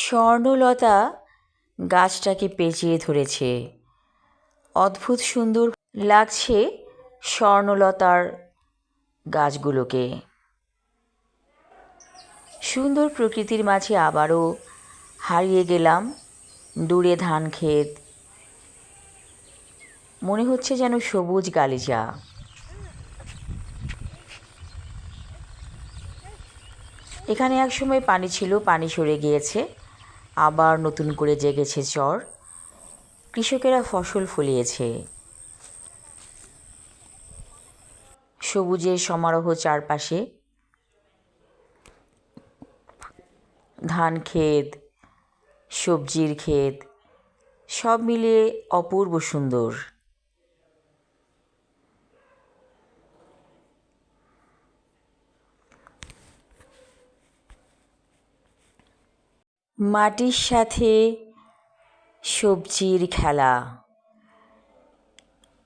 স্বর্ণলতা গাছটাকে পেঁচিয়ে ধরেছে। অদ্ভুত সুন্দর লাগছে স্বর্ণলতার গাছগুলোকে। সুন্দর প্রকৃতির মাঝে আবারও হারিয়ে গেলাম। দূরে ধান ক্ষেত, মনে হচ্ছে যেন সবুজ গালিচা। এখানে একসময় পানি ছিল, পানি সরে গিয়েছে, আবার নতুন করে জেগেছে চর। কৃষকেরা ফসল ফলিয়েছে। সবুজের সমারোহ চারপাশে। ধান ক্ষেত, সবজির ক্ষেত, সব মিলিয়ে অপূর্ব সুন্দর। মাটির সাথে সবজির খেলা।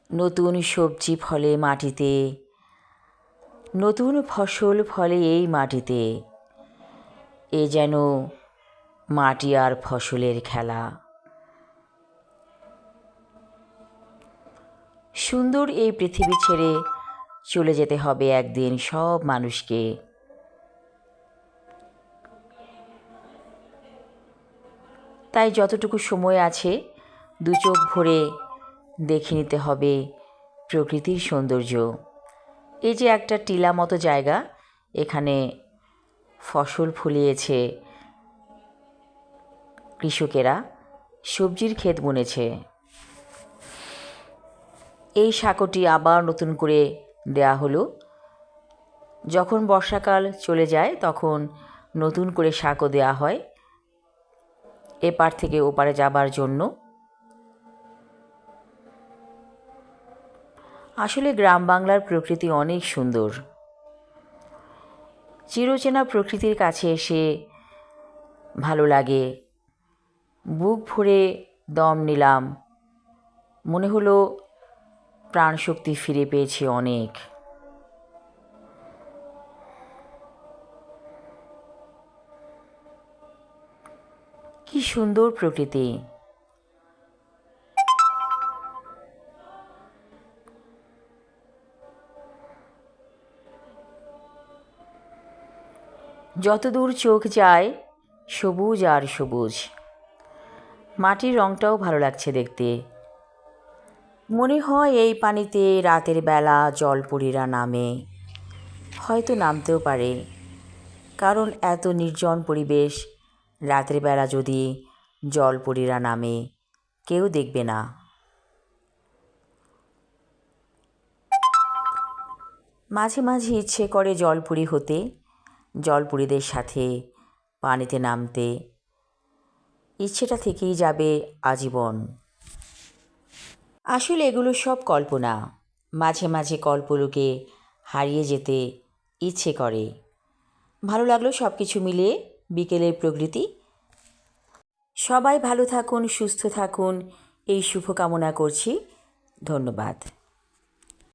নতুন সবজি ফলে মাটিতে, নতুন ফসল ফলে এই মাটিতে। এ যেন মাটি আর ফসলের খেলা। সুন্দর এই পৃথিবী ছেড়ে চলে যেতে হবে একদিন সব মানুষকে। তাই যতটুকু সময় আছে দু চোখ ভরে দেখে নিতে হবে প্রকৃতির সৌন্দর্য। এই যে একটা টিলা মতো জায়গা, এখানে ফসল ফলিয়েছে কৃষকেরা, সবজির ক্ষেত বুনেছে। এই সাঁকোটি আবার নতুন করে দেয়া হলো। যখন বর্ষাকাল চলে যায় তখন নতুন করে সাঁকো দেয়া হয় এপার থেকে ওপারে যাবার জন্য। আসলে গ্রাম বাংলার প্রকৃতি অনেক সুন্দর। চিরচেনা প্রকৃতির কাছে এসে ভালো লাগে। বুক ভরে দম নিলাম, মনে হলো প্রাণশক্তি ফিরে পেয়েছি অনেক। কি সুন্দর প্রকৃতি। যতদূর চোখ যায় সবুজ আর সবুজ। মাটির রঙটাও ভালো লাগছে দেখতে। মনে হয় এই পানিতে রাতের বেলা জলপরীরা নামে। হয়তো নামতেও পারে, কারণ এত নির্জন পরিবেশ, রাতের বেলা যদি জলপরীরা নামে কেউ দেখবে না। মাঝে মাঝে ইচ্ছে করে জলপরী হতে, জলপরীদের সাথে পানিতে নামতে। ইচ্ছেটা থেকেই যাবে আজীবন। আসলে এগুলো সব কল্পনা। মাঝে মাঝে কল্পলোকে হারিয়ে যেতে ইচ্ছে করে। ভালো লাগলো সব কিছু মিলিয়ে বিকেলের প্রকৃতি। সবাই ভালো থাকুন, সুস্থ থাকুন, এই শুভকামনা করছি। ধন্যবাদ।